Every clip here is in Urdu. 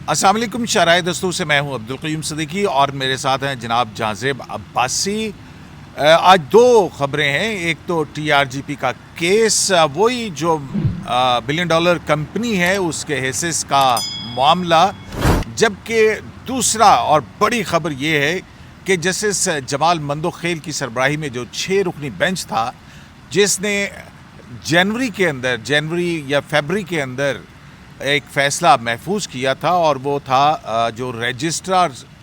السلام علیکم شرائع دستور سے میں ہوں عبدالقیوم صدیقی اور میرے ساتھ ہیں جناب جہانزیب عباسی. آج دو خبریں ہیں. ایک تو ٹی آر جی پی کا کیس, وہی جو بلین ڈالر کمپنی ہے اس کے حصص کا معاملہ, جبکہ دوسرا اور بڑی خبر یہ ہے کہ جسٹس جمال مندوخیل کی سربراہی میں جو 6 رکنی بینچ تھا جس نے جنوری یا فیبری کے اندر ایک فیصلہ محفوظ کیا تھا, اور وہ تھا جو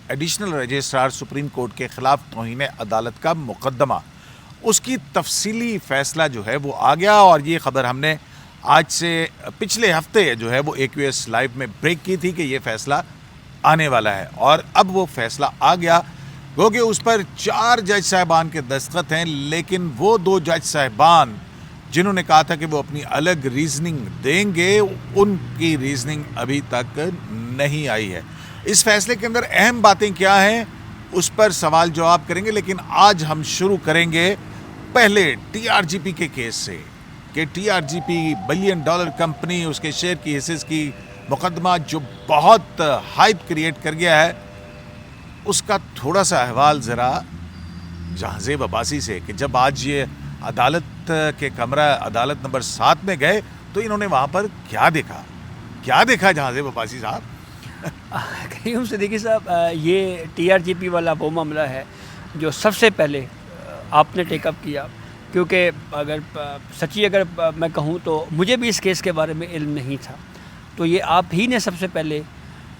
ایڈیشنل رجسٹرار سپریم کورٹ کے خلاف توہین عدالت کا مقدمہ, اس کی تفصیلی فیصلہ جو ہے وہ آ گیا. اور یہ خبر ہم نے آج سے پچھلے ہفتے جو ہے وہ AQS لائیو میں بریک کی تھی کہ یہ فیصلہ آنے والا ہے, اور اب وہ فیصلہ آ گیا. کیونکہ اس پر 4 جج صاحبان کے دستخط ہیں, لیکن وہ 2 جج صاحبان جنہوں نے کہا تھا کہ وہ اپنی الگ ریزننگ دیں گے, ان کی ریزننگ ابھی تک نہیں آئی ہے. اس فیصلے کے اندر اہم باتیں کیا ہیں اس پر سوال جواب کریں گے, لیکن آج ہم شروع کریں گے پہلے ٹی آر جی پی کے کیس سے کہ ٹی آر جی پی بلین ڈالر کمپنی, اس کے شیئر کی حصص کی مقدمہ جو بہت ہائپ کریٹ کر گیا ہے, اس کا تھوڑا سا احوال ذرا جہانزیب عباسی سے کہ جب آج یہ عدالت کے کمرہ عدالت نمبر 7 میں گئے تو انہوں نے وہاں پر کیا دیکھا جہانزیب عباسی صاحب؟ قیوم صدیقی صاحب, یہ ٹی آر جی پی والا وہ معاملہ ہے جو سب سے پہلے آپ نے ٹیک اپ کیا, کیونکہ اگر میں کہوں تو مجھے بھی اس کیس کے بارے میں علم نہیں تھا, تو یہ آپ ہی نے سب سے پہلے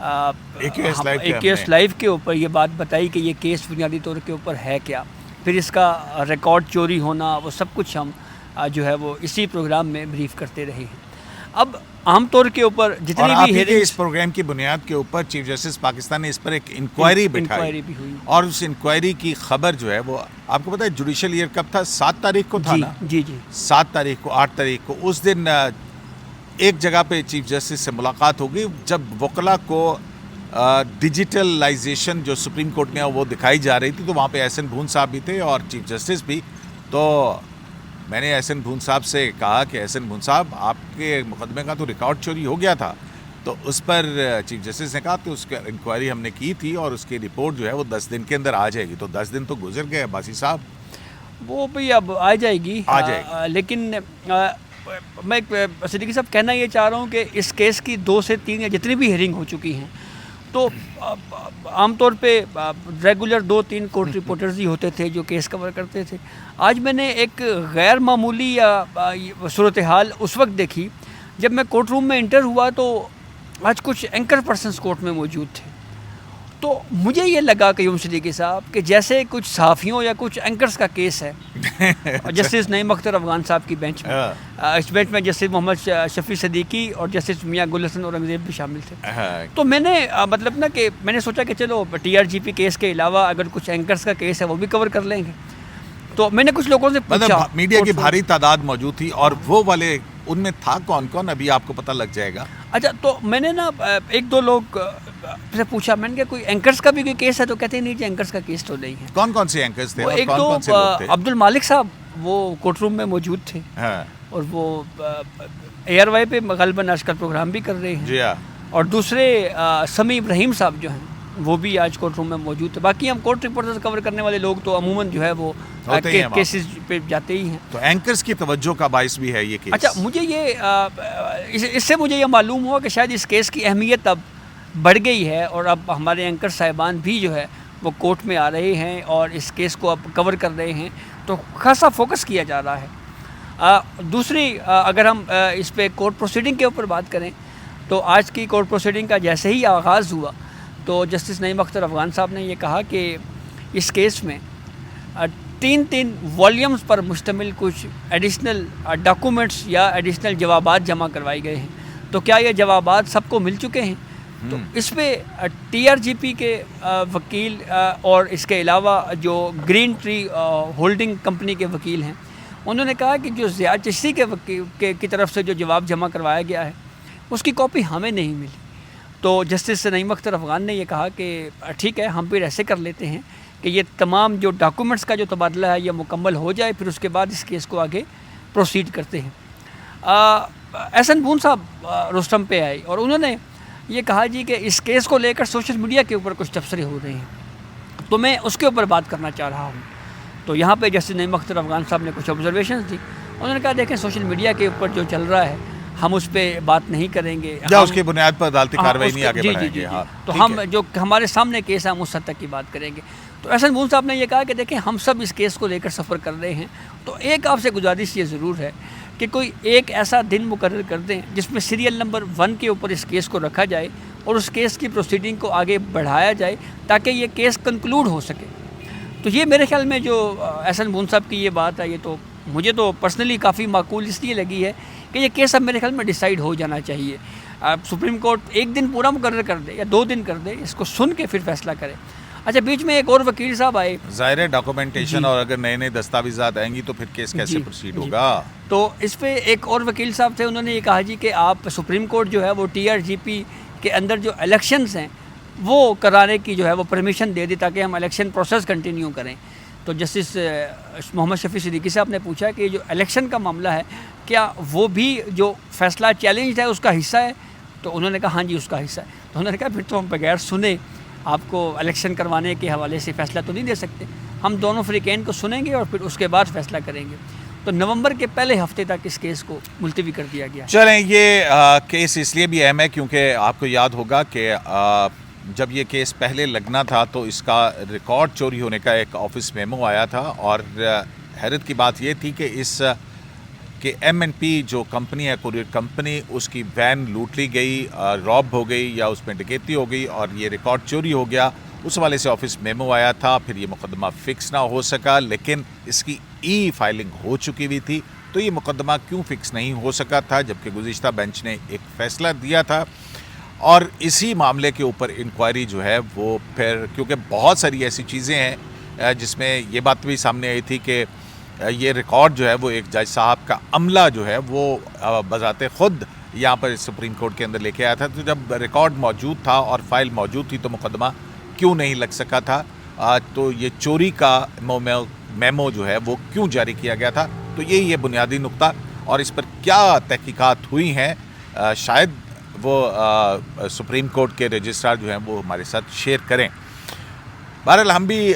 AQS لائیو کے اوپر یہ بات بتائی کہ یہ کیس بنیادی طور کے اوپر ہے کیا, پھر اس کا ریکارڈ چوری ہونا, وہ سب کچھ ہم جو ہے وہ اسی پروگرام میں بریف کرتے رہے ہیں. اب عام طور کے اوپر جتنی بھی اس پروگرام کی بنیاد کے اوپر چیف جسٹس پاکستان نے اس پر ایک انکوائری بٹھائی بھی ہوئی, اور اس انکوائری کی خبر جو ہے وہ آپ کو پتہ ہے جوڈیشل ایئر کب تھا؟ 7 تاریخ کو تھا نا؟ جی 7 تاریخ کو 8 تاریخ کو اس دن ایک جگہ پہ چیف جسٹس سے ملاقات ہوگی جب وکلا کو ڈیجیٹلائزیشن جو سپریم کورٹ میں وہ دکھائی جا رہی تھی, تو وہاں پہ احسن بھون صاحب بھی تھے اور چیف جسٹس بھی. تو میں نے احسن بھون صاحب سے کہا کہ احسن بھون صاحب, آپ کے مقدمے کا تو ریکارڈ چوری ہو گیا تھا. تو اس پر چیف جسٹس نے کہا کہ اس کا انکوائری ہم نے کی تھی اور اس کی رپورٹ جو ہے وہ 10 دن کے اندر آ جائے گی. تو 10 دن تو گزر گئے عباسی صاحب. وہ بھی اب آ جائے گی, لیکن میں صدیقی صاحب کہنا یہ چاہ رہا ہوں کہ اس کیس کی 2 سے 3 یا جتنی بھی ہیئرنگ ہو چکی ہیں, تو عام طور پہ ریگولر 2-3 کورٹ رپورٹرز ہی ہوتے تھے جو کیس کور کرتے تھے. آج میں نے ایک غیر معمولی صورتحال اس وقت دیکھی جب میں کورٹ روم میں انٹر ہوا, تو آج کچھ اینکر پرسنز کورٹ میں موجود تھے. تو مجھے یہ لگا قیوم صدیقی صاحب کہ جیسے کچھ صحافیوں یا کچھ اینکرز کا کیس ہے. جسٹس نعیم اختر افغان صاحب کی بینچ میں, اس بینچ میں جسٹس محمد شفیع صدیقی اور جسٹس میاں گل حسن اورنگزیب بھی شامل تھے. تو میں نے میں نے سوچا کہ چلو ٹی آر جی پی کیس کے علاوہ اگر کچھ اینکرز کا کیس ہے وہ بھی کور کر لیں گے. تو میں نے کچھ لوگوں سے پوچھا, میڈیا کی بھاری تعداد موجود تھی, اور وہ والے ان میں تھا کون ابھی آپ کو پتہ لگ جائے گا. اچھا, تو میں نے نا 1-2 لوگ سے پوچھا, میں نے کہا کوئی اینکرز کا بھی کوئی کیس ہے؟ تو کہتے ہیں نہیں جی اینکرز کا کیس تو نہیں ہے. کون سے اینکرز تھے؟ ایک تو عبد المالک صاحب وہ کورٹ روم میں موجود تھے, اور وہ ARY پہ غالباً آج کل پروگرام بھی کر رہے ہیں. جی ہاں. اور دوسرے سمیع ابراہیم صاحب جو ہیں وہ بھی آج کورٹ روم میں موجود تھے. باقی ہم کورٹ رپورٹرز کور کرنے والے لوگ تو عموماً جو ہے وہ کیسز پہ جاتے ہی ہیں. تو اینکرز کی توجہ کا باعث بھی ہے یہ کیس. اچھا, مجھے اس سے مجھے یہ معلوم ہوا کہ شاید اس کیس کی اہمیت اب بڑھ گئی ہے, اور اب ہمارے اینکر صاحبان بھی جو ہے وہ کورٹ میں آ رہے ہیں اور اس کیس کو اب کور کر رہے ہیں, تو خاصا فوکس کیا جا رہا ہے. دوسری اگر ہم اس پہ کورٹ پروسیڈنگ کے اوپر بات کریں, تو آج کی کورٹ پروسیڈنگ کا جیسے ہی آغاز ہوا تو جسٹس نعیم اختر افغان صاحب نے یہ کہا کہ اس کیس میں 3 والیومز پر مشتمل کچھ ایڈیشنل ڈاکومنٹس یا ایڈیشنل جوابات جمع کروائی گئے ہیں. تو کیا یہ جوابات سب کو مل چکے ہیں؟ تو اس پہ ٹی آر جی پی کے وکیل اور اس کے علاوہ جو گرین ٹری ہولڈنگ کمپنی کے وکیل ہیں, انہوں نے کہا کہ جو ضیاء چشتی کی طرف سے جو جواب جمع کروایا گیا ہے اس کی کاپی ہمیں نہیں ملی. تو جسٹس نعیم اختر افغان نے یہ کہا کہ ٹھیک ہے, ہم پھر ایسے کر لیتے ہیں کہ یہ تمام جو ڈاکومنٹس کا جو تبادلہ ہے یہ مکمل ہو جائے, پھر اس کے بعد اس کیس کو آگے پروسیڈ کرتے ہیں. احسن بھون صاحب رستم پہ آئے اور انہوں نے یہ کہا جی کہ اس کیس کو لے کر سوشل میڈیا کے اوپر کچھ تبصرے ہو رہے ہیں، تو میں اس کے اوپر بات کرنا چاہ رہا ہوں۔ تو یہاں پہ جسٹس نعیم اختر افغان صاحب نے کچھ آبزرویشنز دی، انہوں نے کہا دیکھیں سوشل میڈیا کے اوپر جو چل رہا ہے ہم اس پہ بات نہیں کریں گے، یا اس کی بنیاد پر عدالتی کارروائی نہیں آگے جی بڑھائیں جی گے۔ جی ہاں تو ٹھیک ہم ہے۔ جو ہمارے سامنے کیس ہے ہم اس حد تک کی بات کریں گے۔ تو احسن بون صاحب نے یہ کہا کہ دیکھیں ہم سب اس کیس کو لے کر سفر کر رہے ہیں، تو ایک آپ سے گزارش یہ ضرور ہے کہ کوئی ایک ایسا دن مقرر کر دیں جس میں سیریل نمبر 1 کے اوپر اس کیس کو رکھا جائے اور اس کیس کی پروسیڈنگ کو آگے بڑھایا جائے تاکہ یہ کیس کنکلوڈ ہو سکے۔ تو یہ میرے خیال میں جو احسن بون صاحب کی یہ بات ہے، یہ تو مجھے تو پرسنلی کافی معقول اس لیے لگی ہے کہ یہ کیس اب میرے خیال میں ڈیسائیڈ ہو جانا چاہیے۔ سپریم کورٹ ایک دن پورا مقرر کر دے یا 2 دن کر دے، اس کو سن کے پھر فیصلہ کرے۔ اچھا بیچ میں ایک اور وکیل صاحب آئے، ظاہر ہے ڈاکومنٹیشن اور اگر نئے نئے دستاویزات آئیں گی تو پھر کیس کیسے پروسیڈ ہوگا؟ تو اس پہ ایک اور وکیل صاحب تھے، انہوں نے یہ کہا جی کہ آپ سپریم کورٹ جو ہے وہ TRGP کے اندر جو الیکشنز ہیں وہ کرانے کی جو ہے وہ پرمیشن دے دی تاکہ ہم الیکشن پروسیس کنٹینیو کریں۔ تو جسٹس محمد شفیع صدیقی صاحب نے پوچھا کہ جو الیکشن کا معاملہ ہے کیا وہ بھی جو فیصلہ چیلنج ہے اس کا حصہ ہے؟ تو انہوں نے کہا ہاں جی اس کا حصہ ہے۔ تو انہوں نے کہا پھر تو ہم بغیر سنے آپ کو الیکشن کروانے کے حوالے سے فیصلہ تو نہیں دے سکتے، ہم دونوں فریقین کو سنیں گے اور پھر اس کے بعد فیصلہ کریں گے۔ تو نومبر کے پہلے ہفتے تک اس کیس کو ملتوی کر دیا گیا۔ چلیں یہ کیس اس لیے بھی اہم ہے کیونکہ آپ کو یاد ہوگا کہ جب یہ کیس پہلے لگنا تھا تو اس کا ریکارڈ چوری ہونے کا ایک آفس میمو آیا تھا، اور حیرت کی بات یہ تھی کہ کہ M&P جو کمپنی ہے کوریئر کمپنی، اس کی وین لوٹ لی گئی، راب ہو گئی یا اس میں ڈکیتی ہو گئی اور یہ ریکارڈ چوری ہو گیا۔ اس والے سے آفس میمو آیا تھا، پھر یہ مقدمہ فکس نہ ہو سکا، لیکن اس کی فائلنگ ہو چکی ہوئی تھی۔ تو یہ مقدمہ کیوں فکس نہیں ہو سکا تھا جبکہ گزشتہ بینچ نے ایک فیصلہ دیا تھا؟ اور اسی معاملے کے اوپر انکوائری جو ہے وہ پھر، کیونکہ بہت ساری ایسی چیزیں ہیں جس میں یہ بات بھی سامنے آئی تھی کہ یہ ریکارڈ جو ہے وہ ایک جج صاحب کا عملہ جو ہے وہ بذات خود یہاں پر سپریم کورٹ کے اندر لے کے آیا تھا۔ تو جب ریکارڈ موجود تھا اور فائل موجود تھی تو مقدمہ کیوں نہیں لگ سکا تھا؟ تو یہ چوری کا میمو جو ہے وہ کیوں جاری کیا گیا تھا؟ تو یہی ہے بنیادی نقطہ، اور اس پر کیا تحقیقات ہوئی ہیں شاید وہ سپریم کورٹ کے رجسٹرار جو ہیں وہ ہمارے ساتھ شیئر کریں۔ بہرحال ہم بھی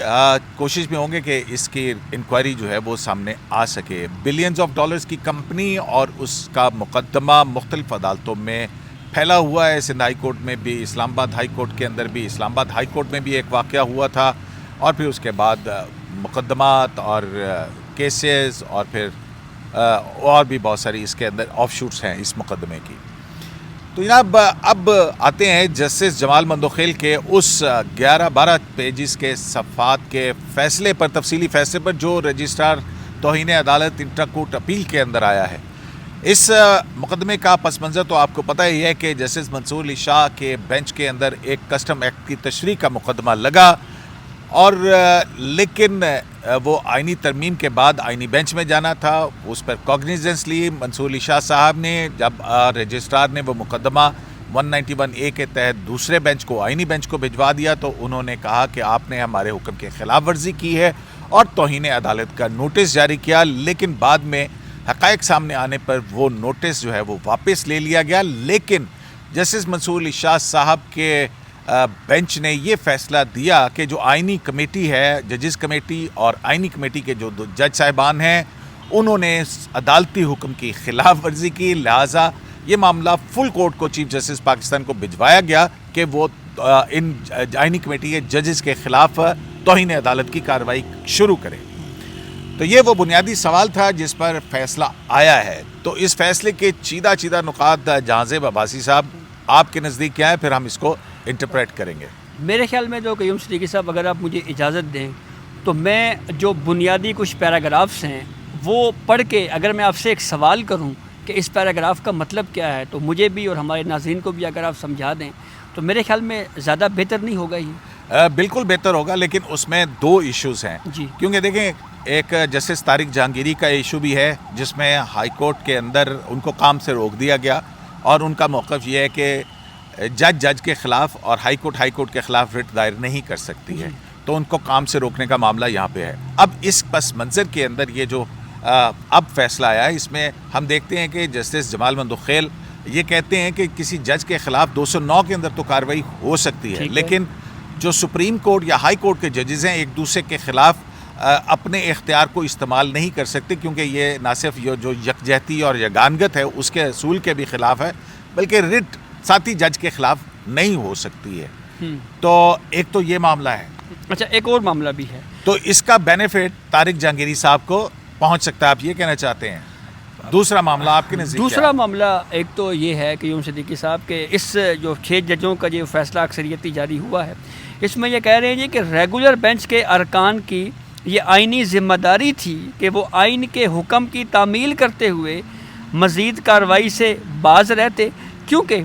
کوشش میں ہوں گے کہ اس کی انکوائری جو ہے وہ سامنے آ سکے۔ بلینز آف ڈالرز کی کمپنی اور اس کا مقدمہ مختلف عدالتوں میں پھیلا ہوا ہے، سندھ ہائی کورٹ میں بھی، اسلام آباد ہائی کورٹ کے اندر بھی، اسلام آباد ہائی کورٹ میں بھی ایک واقعہ ہوا تھا، اور پھر اس کے بعد مقدمات اور کیسز اور پھر اور بھی بہت ساری اس کے اندر آف شوٹس ہیں اس مقدمے کی۔ تو جناب اب آتے ہیں جسٹس جمال مندوخیل کے اس 11-12 پیجز کے صفحات کے فیصلے پر، تفصیلی فیصلے پر جو رجسٹرار توہین عدالت انٹرا کورٹ اپیل کے اندر آیا ہے۔ اس مقدمے کا پس منظر تو آپ کو پتہ ہی ہے کہ جسٹس منصور علی شاہ کے بینچ کے اندر ایک کسٹم ایکٹ کی تشریح کا مقدمہ لگا، اور لیکن وہ آئینی ترمیم کے بعد آئینی بینچ میں جانا تھا، اس پر کوگنیزنس لی منصور علی شاہ صاحب نے۔ جب رجسٹرار نے وہ مقدمہ 191A کے تحت دوسرے بینچ کو، آئینی بینچ کو بھجوا دیا، تو انہوں نے کہا کہ آپ نے ہمارے حکم کے خلاف ورزی کی ہے اور توہین عدالت کا نوٹس جاری کیا، لیکن بعد میں حقائق سامنے آنے پر وہ نوٹس جو ہے وہ واپس لے لیا گیا۔ لیکن جسٹس منصور علی شاہ صاحب کے بینچ نے یہ فیصلہ دیا کہ جو آئینی کمیٹی ہے، ججز کمیٹی اور آئینی کمیٹی کے جو دو جج صاحبان ہیں، انہوں نے عدالتی حکم کی خلاف ورزی کی، لہٰذا یہ معاملہ فل کورٹ کو، چیف جسٹس پاکستان کو بھجوایا گیا کہ وہ ان آئینی کمیٹی کے ججز کے خلاف توہین عدالت کی کارروائی شروع کرے۔ تو یہ وہ بنیادی سوال تھا جس پر فیصلہ آیا ہے۔ تو اس فیصلے کے چیدہ نکات جہانزیب عباسی صاحب آپ کے نزدیک کیا ہے، پھر ہم اس کو انٹرپریٹ کریں گے۔ میرے خیال میں تو قیوم صدیقی صاحب اگر آپ مجھے اجازت دیں تو میں جو بنیادی کچھ پیراگرافس ہیں وہ پڑھ کے اگر میں آپ سے ایک سوال کروں کہ اس پیراگراف کا مطلب کیا ہے، تو مجھے بھی اور ہمارے ناظرین کو بھی اگر آپ سمجھا دیں تو میرے خیال میں زیادہ بہتر نہیں ہوگا یہ؟ بالکل بہتر ہوگا، لیکن اس میں 2 ایشوز ہیں جی، کیونکہ دیکھیں ایک جسٹس طارق جہانگیری کا ایشو بھی ہے جس میں ہائی کورٹ کے اندر ان کو کام سے روک دیا گیا، اور ان کا موقف یہ ہے کہ جج کے خلاف اور ہائی کورٹ کے خلاف رٹ دائر نہیں کر سکتی ہے، تو ان کو کام سے روکنے کا معاملہ یہاں پہ ہے۔ اب اس پس منظر کے اندر یہ جو اب فیصلہ آیا ہے، اس میں ہم دیکھتے ہیں کہ جسٹس جمال مندوخیل یہ کہتے ہیں کہ کسی جج کے خلاف 209 کے اندر تو کارروائی ہو سکتی ہے، لیکن جو سپریم کورٹ یا ہائی کورٹ کے ججز ہیں ایک دوسرے کے خلاف اپنے اختیار کو استعمال نہیں کر سکتے، کیونکہ یہ نہ صرف جو یکجہتی اور یگانگت ہے اس کے اصول کے بھی خلاف ہے، بلکہ رٹ ساتھی جج کے خلاف نہیں ہو سکتی ہے۔ تو ایک تو یہ معاملہ ہے۔ اچھا، ایک اور معاملہ بھی ہے، تو اس کا بینیفٹ طارق جہانگیری صاحب کو پہنچ سکتا ہے، آپ یہ کہنا چاہتے ہیں؟ دوسرا معاملہ آپ کے نزدیک دوسرا معاملہ ایک تو یہ ہے کہ یوم صدیقی صاحب کہ اس جو 6 ججوں کا جو فیصلہ اکثریتی جاری ہوا ہے، اس میں یہ کہہ رہے ہیں جی کہ ریگولر بینچ کے ارکان کی یہ آئینی ذمہ داری تھی کہ وہ آئین کے حکم کی تعمیل کرتے ہوئے مزید کارروائی سے باز رہتے، کیونکہ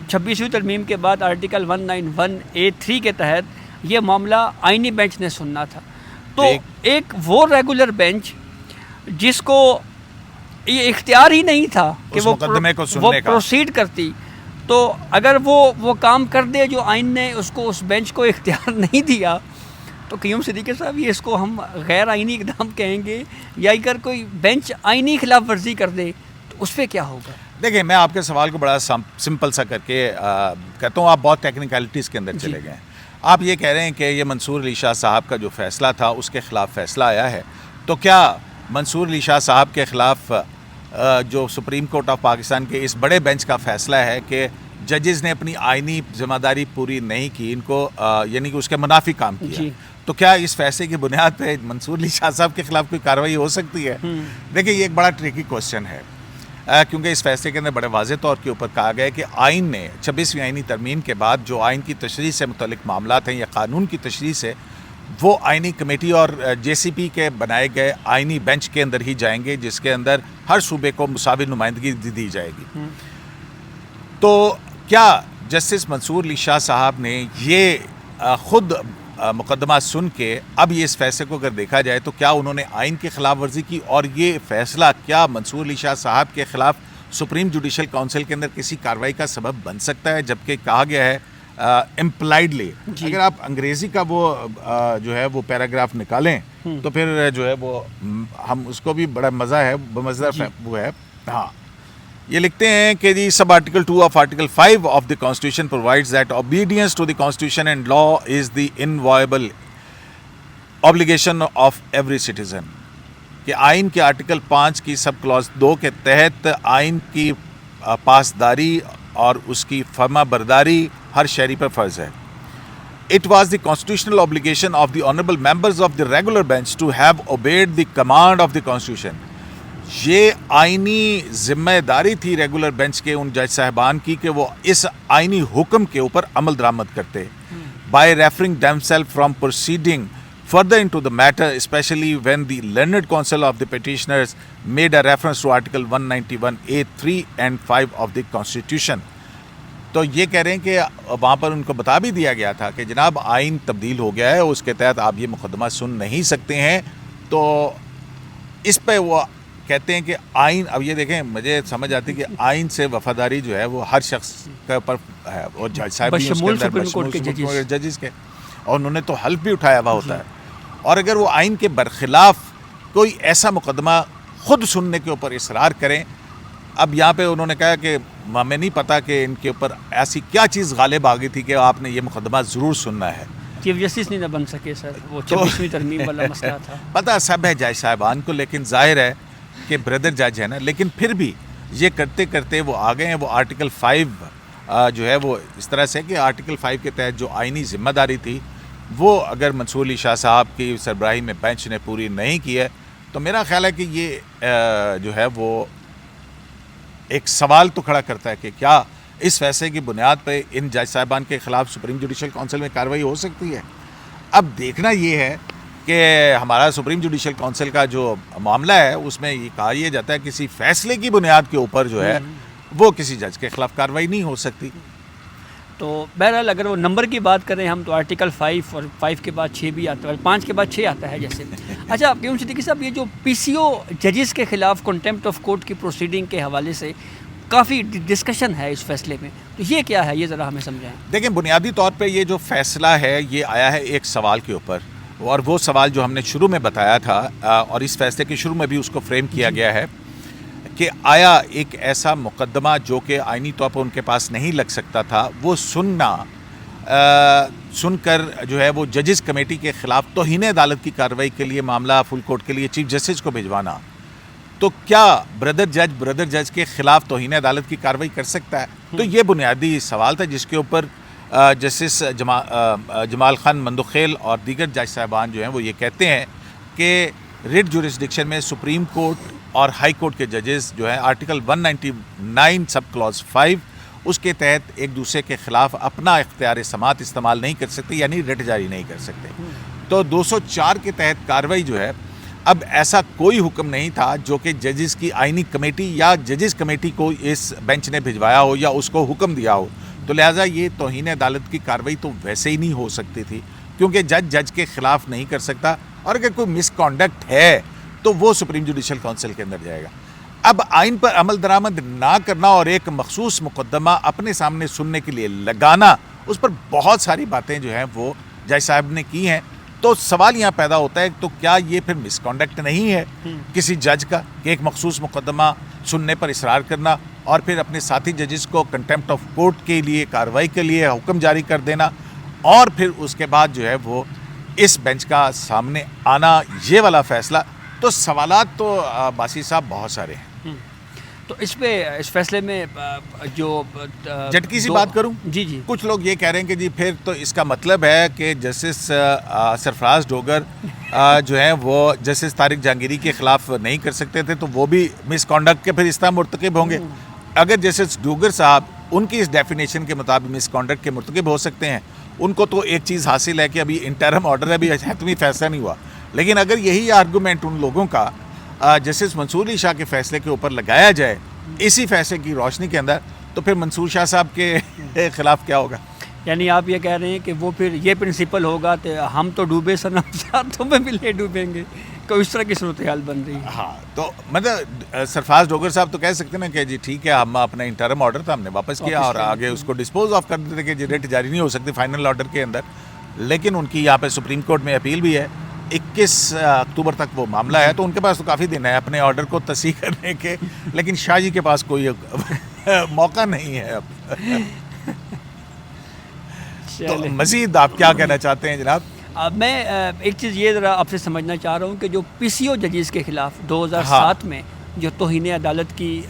26ویں ترمیم کے بعد آرٹیکل 191A3 کے تحت یہ معاملہ آئینی بینچ نے سننا تھا۔ تو ایک وہ ریگولر بینچ جس کو یہ اختیار ہی نہیں تھا کہ وہ پروسیڈ کرتی، تو اگر وہ کام کر دے جو آئین نے اس کو اس بینچ کو اختیار نہیں دیا، تو قیوم صدیقی صاحب یہ اس کو ہم غیر آئینی اقدام کہیں گے، یا اگر کوئی بینچ آئینی خلاف ورزی کر دے تو اس پہ کیا ہوگا؟ دیکھیں، میں آپ کے سوال کو بڑا سمپل سا کر کے کہتا ہوں، آپ بہت ٹیکنیکلٹیز کے اندر چلے گئے ہیں۔ آپ یہ کہہ رہے ہیں کہ یہ منصور علی شاہ صاحب کا جو فیصلہ تھا اس کے خلاف فیصلہ آیا ہے، تو کیا منصور علی شاہ صاحب کے خلاف جو سپریم کورٹ آف پاکستان کے اس بڑے بینچ کا فیصلہ ہے کہ ججز نے اپنی آئینی ذمہ داری پوری نہیں کی، ان کو یعنی کہ اس کے منافی کام کیا، تو کیا اس فیصلے کی بنیاد پہ منصور علی شاہ صاحب کے خلاف کوئی کارروائی ہو سکتی ہے؟ دیکھیں، یہ ایک بڑا ٹریکی کوسچن ہے، کیونکہ اس فیصلے کے اندر بڑے واضح طور کے اوپر کہا گیا ہے کہ آئین نے 26ویں آئینی ترمیم کے بعد جو آئین کی تشریح سے متعلق معاملات ہیں یا قانون کی تشریح سے، وہ آئینی کمیٹی اور جے سی پی کے بنائے گئے آئینی بینچ کے اندر ہی جائیں گے، جس کے اندر ہر صوبے کو مساوی نمائندگی دی جائے گی۔ تو کیا جسٹس منصور علی شاہ صاحب نے یہ خود مقدمہ سن کے اب یہ اس فیصلے کو اگر دیکھا جائے تو کیا انہوں نے آئین کی خلاف ورزی کی، اور یہ فیصلہ کیا منصور علی شاہ صاحب کے خلاف سپریم جوڈیشل کونسل کے اندر کسی کارروائی کا سبب بن سکتا ہے؟ جبکہ کہا گیا ہے امپلائڈلی، اگر آپ انگریزی کا وہ جو ہے وہ پیراگراف نکالیں تو پھر جو ہے وہ ہم اس کو بھی بڑا مزہ ہے، بمزہ وہ ہے۔ ہاں، یہ لکھتے ہیں کہ جی سب article 2 of article 5 of the constitution provides that obedience to the constitution and law is the inviolable obligation of every citizen، کہ آئین کے آرٹیکل 5 کی سب کلاس 2 کے تحت آئین کی پاسداری اور اس کی فرما برداری ہر شہری پر فرض ہے۔ It was the constitutional obligation of the honorable members of the regular bench to have obeyed the command of the constitution۔ یہ آئینی ذمہ داری تھی ریگولر بینچ کے ان جج صاحبان کی کہ وہ اس آئینی حکم کے اوپر عمل درآمد کرتے، by referring themselves from proceeding further into the matter, especially when the learned counsel of the petitioners made a reference to article 191A3 and 5 of the constitution۔ تو یہ کہہ رہے ہیں کہ وہاں پر ان کو بتا بھی دیا گیا تھا کہ جناب آئین تبدیل ہو گیا ہے، اس کے تحت آپ یہ مقدمہ سن نہیں سکتے ہیں۔ تو اس پہ وہ کہتے ہیں کہ آئین، اب یہ دیکھیں مجھے سمجھ آتی ہے کہ آئین سے وفاداری جو ہے وہ ہر شخص کے اوپر ہے، اور جج صاحب بھی اس کے اندر بشمول ججز کے، اور انہوں نے تو حلف بھی اٹھایا ہوا ہوتا ہے۔ اور اگر وہ آئین کے برخلاف کوئی ایسا مقدمہ خود سننے کے اوپر اصرار کریں، اب یہاں پہ انہوں نے کہا کہ ہمیں نہیں پتا کہ ان کے اوپر ایسی کیا چیز غالب آ گئی تھی کہ آپ نے یہ مقدمہ ضرور سننا ہے۔ چیف جسٹس نہیں نہ بن سکے سر، وہ 26ویں ترمیم والا مسئلہ تھا۔ پتہ سب ہے جج صاحبان کو، لیکن ظاہر ہے کہ بردر جج ہے نا، لیکن پھر بھی یہ کرتے کرتے وہ آ گئے ہیں۔ وہ آرٹیکل 5 جو ہے وہ اس طرح سے کہ آرٹیکل 5 کے تحت جو آئینی ذمہ داری تھی وہ اگر منصور علی شاہ صاحب کی سربراہی میں بینچ نے پوری نہیں کی ہے، تو میرا خیال ہے کہ یہ جو ہے وہ ایک سوال تو کھڑا کرتا ہے کہ کیا اس فیصلے کی بنیاد پہ ان جج صاحبان کے خلاف سپریم جوڈیشل کونسل میں کارروائی ہو سکتی ہے۔ اب دیکھنا یہ ہے کہ ہمارا سپریم جوڈیشل کونسل کا جو معاملہ ہے اس میں یہ کہا یہ جاتا ہے کسی فیصلے کی بنیاد کے اوپر جو ہے وہ کسی جج کے خلاف کارروائی نہیں ہو سکتی۔ تو بہرحال اگر وہ نمبر کی بات کریں ہم تو آرٹیکل 5 اور 5 کے بعد 6 بھی آتا ہے، 5 کے بعد 6 آتا ہے جیسے۔ اچھا قیوم صدیقی صاحب، یہ جو پی سی او ججز کے خلاف کنٹیمپٹ آف کورٹ کی پروسیڈنگ کے حوالے سے کافی ڈسکشن ہے اس فیصلے میں، تو یہ کیا ہے، یہ ذرا ہمیں سمجھائیں۔ دیکھیں، بنیادی طور پہ یہ جو فیصلہ ہے یہ آیا ہے ایک سوال کے اوپر، اور وہ سوال جو ہم نے شروع میں بتایا تھا اور اس فیصلے کے شروع میں بھی اس کو فریم کیا گیا ہے کہ آیا ایک ایسا مقدمہ جو کہ آئینی طور پر ان کے پاس نہیں لگ سکتا تھا وہ سن کر جو ہے وہ ججز کمیٹی کے خلاف توہین عدالت کی کارروائی کے لیے معاملہ فل کورٹ کے لیے چیف جسٹس کو بھجوانا، تو کیا بردر جج کے خلاف توہین عدالت کی کارروائی کر سکتا ہے؟ تو یہ بنیادی سوال تھا جس کے اوپر جسٹس جمال خان مندوخیل اور دیگر جج صاحبان جو ہیں وہ یہ کہتے ہیں کہ ریٹ جورسڈکشن میں سپریم کورٹ اور ہائی کورٹ کے ججز جو ہیں آرٹیکل 199 سب کلاس 5 اس کے تحت ایک دوسرے کے خلاف اپنا اختیار سماعت استعمال نہیں کر سکتے، یعنی ریٹ جاری نہیں کر سکتے۔ تو 204 کے تحت کارروائی جو ہے، اب ایسا کوئی حکم نہیں تھا جو کہ ججز کی آئینی کمیٹی یا ججز کمیٹی کو اس بینچ نے بھجوایا ہو یا اس کو حکم دیا ہو، تو لہٰذا یہ توہین عدالت کی کارروائی تو ویسے ہی نہیں ہو سکتی تھی، کیونکہ جج کے خلاف نہیں کر سکتا، اور اگر کوئی مس کانڈکٹ ہے تو وہ سپریم جوڈیشل کونسل کے اندر جائے گا۔ اب آئین پر عمل درآمد نہ کرنا اور ایک مخصوص مقدمہ اپنے سامنے سننے کے لیے لگانا، اس پر بہت ساری باتیں جو ہیں وہ جج صاحب نے کی ہیں۔ تو سوال یہاں پیدا ہوتا ہے تو کیا یہ پھر مس کانڈکٹ نہیں ہے کسی جج کا کہ ایک مخصوص مقدمہ سننے پر اصرار کرنا اور پھر اپنے ساتھی ججز کو کنٹیمپٹ آف کورٹ کے لیے کارروائی کے لیے حکم جاری کر دینا، اور پھر اس کے بعد جو ہے وہ اس بینچ کا سامنے آنا، یہ والا فیصلہ؟ تو سوالات تو باسی صاحب بہت سارے ہیں۔ تو اس فیصلے میں جو جھٹکی سی بات کروں، جی کچھ لوگ یہ کہہ رہے ہیں کہ جی پھر تو اس کا مطلب ہے کہ جسٹس سرفراز ڈوگر جو ہیں وہ جسٹس طارق جہانگیری کے خلاف نہیں کر سکتے تھے، تو وہ بھی مس کانڈکٹ کے پھر اس طرح مرتکب ہوں گے۔ اگر جسٹس ڈوگر صاحب ان کی اس ڈیفینیشن کے مطابق مس کانڈکٹ کے مرتکب ہو سکتے ہیں، ان کو تو ایک چیز حاصل ہے کہ ابھی انٹرم آرڈر ہے، ابھی حتمی فیصلہ نہیں ہوا، لیکن اگر یہی آرگومنٹ ان لوگوں کا جسٹس منصور علی شاہ کے فیصلے کے اوپر لگایا جائے اسی فیصلے کی روشنی کے اندر، تو پھر منصور شاہ صاحب کے خلاف کیا ہوگا؟ یعنی آپ یہ کہہ رہے ہیں کہ وہ پھر یہ پرنسپل ہوگا کہ ہم تو ڈوبے صنم ساتھوں میں بھی لے ڈوبیں گے، کوئی اس طرح کی صورتحال بن رہی ہے۔ ہاں، تو مطلب سرفراز ڈوگر صاحب تو کہہ سکتے ہیں نا کہ جی ٹھیک ہے، ہم اپنا انٹرم آرڈر تھا ہم نے واپس کیا اور آگے اس کو ڈسپوز آف کر دیتے کہ جی ریٹ جاری نہیں ہو سکتی فائنل آرڈر کے اندر، لیکن ان کی یہاں پہ سپریم کورٹ میں اپیل بھی ہے، 21 اکتوبر تک وہ معاملہ ہے، تو ان کے پاس تو کافی دن ہے اپنے آرڈر کو تصحیح کرنے کے، لیکن شاہ جی کے پاس کوئی موقع نہیں ہے اب۔ تو مزید آپ کیا کہنا چاہتے ہیں جناب؟ میں ایک چیز یہ ذرا آپ سے سمجھنا چاہ رہا ہوں کہ جو پی سی او ججز کے خلاف 2007 میں جو توہین عدالت کی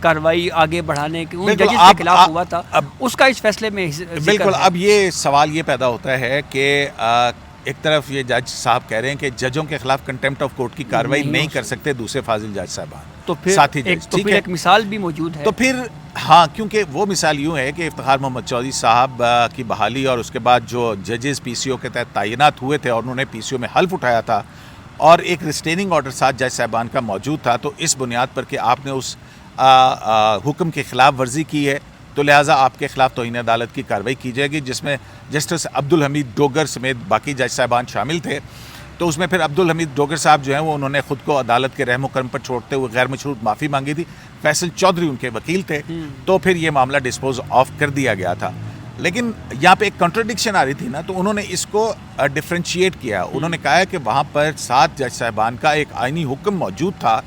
کارروائی آگے بڑھانے کے ان ججز کے خلاف ہوا تھا، اس کا اس فیصلے میں بالکل اب یہ سوال یہ پیدا ہوتا ہے کہ ایک طرف یہ جج صاحب کہہ رہے ہیں کہ ججوں کے خلاف کنٹیمپٹ آف کورٹ کی کارروائی نہیں کر سکتے دوسرے فاضل جج صاحبان، تو پھر ساتھی جج، ایک مثال بھی موجود ہے۔ تو پھر ہاں، کیونکہ وہ مثال یوں ہے کہ افتخار محمد چودھری صاحب کی بحالی اور اس کے بعد جو ججز پی سی او کے تحت تعینات ہوئے تھے اور انہوں نے پی سی او میں حلف اٹھایا تھا اور ایک ریسٹیننگ آرڈر 7 جج صاحبان کا موجود تھا، تو اس بنیاد پر کہ آپ نے اس حکم کی خلاف ورزی کی ہے تو لہٰذا آپ کے خلاف توہین عدالت کی کارروائی کی جائے گی، جس میں جسٹس عبدالحمید ڈوگر سمیت باقی جج صاحبان شامل تھے۔ تو اس میں پھر عبدالحمید ڈوگر صاحب جو ہیں وہ انہوں نے خود کو عدالت کے رحم و کرم پر چھوڑتے ہوئے غیر مشروط معافی مانگی تھی، فیصل چودھری ان کے وکیل تھے، تو پھر یہ معاملہ ڈسپوز آف کر دیا گیا تھا۔ لیکن یہاں پہ ایک کنٹرڈکشن آ رہی تھی نا، تو انہوں نے اس کو ڈفرینشیٹ کیا، انہوں نے کہا کہ وہاں پر 7 جج صاحبان کا ایک آئینی حکم موجود تھا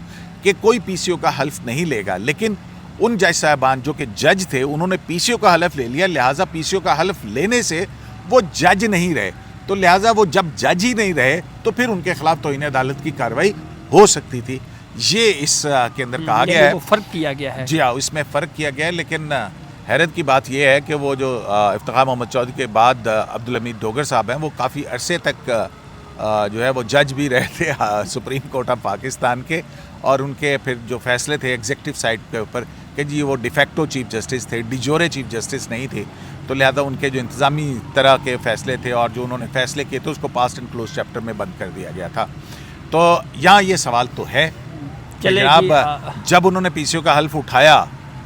کہ کوئی پی سی او کا حلف نہیں لے گا، لیکن ان جج صاحبان جو کہ جج تھے انہوں نے پی سی او کا حلف لے لیا، لہٰذا پی سی او کا حلف لینے سے وہ جج نہیں رہے، تو لہٰذا وہ جب جج ہی نہیں رہے تو پھر ان کے خلاف توہین عدالت کی کارروائی ہو سکتی تھی۔ یہ اس کے اندر کہا گیا ہے، فرق کیا گیا ہے، جی ہاں اس میں فرق کیا گیا ہے۔ لیکن حیرت کی بات یہ ہے کہ وہ جو افتخار محمد چودھری کے بعد عبدالحمید ڈوگر صاحب ہیں، وہ کافی عرصے تک جو ہے وہ جج بھی رہے تھے سپریم کورٹ آف پاکستان کے، اور ان کے پھر جو فیصلے تھے ایگزیکٹو سائٹ کے اوپر کہ جی وہ ڈیفیکٹو چیف جسٹس تھے، ڈی جورے چیف جسٹس نہیں تھے، تو لہذا ان کے جو انتظامی طرح کے فیصلے تھے اور جو انہوں نے فیصلے کیے تھے اس کو پاسٹ اینڈ کلوز چیپٹر میں بند کر دیا گیا تھا۔ تو یہاں یہ سوال تو ہے کہ جناب جب انہوں نے پی سی او کا حلف اٹھایا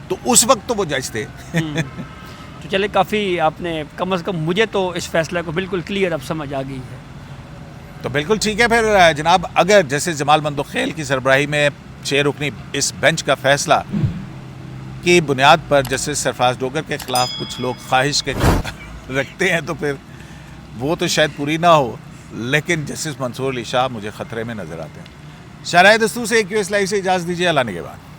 تو اس وقت تو وہ جج تھے۔ تو چلے کافی آپ نے کم از کم مجھے تو اس فیصلے کو بالکل کلیئر اب سمجھ آ گئی ہے۔ تو بالکل ٹھیک ہے، پھر جناب اگر جیسے جمال مندوخیل کی سربراہی میں 6 رکنی اس بینچ کا فیصلہ کی بنیاد پر جسٹس سرفراز ڈوگر کے خلاف کچھ لوگ خواہش کے رکھتے ہیں تو پھر وہ تو شاید پوری نہ ہو، لیکن جسٹس منصور علی شاہ مجھے خطرے میں نظر آتے ہیں۔ شرح دستور سے ایک US لائیو سے اجازت دیجیے، اللہ نگہبان۔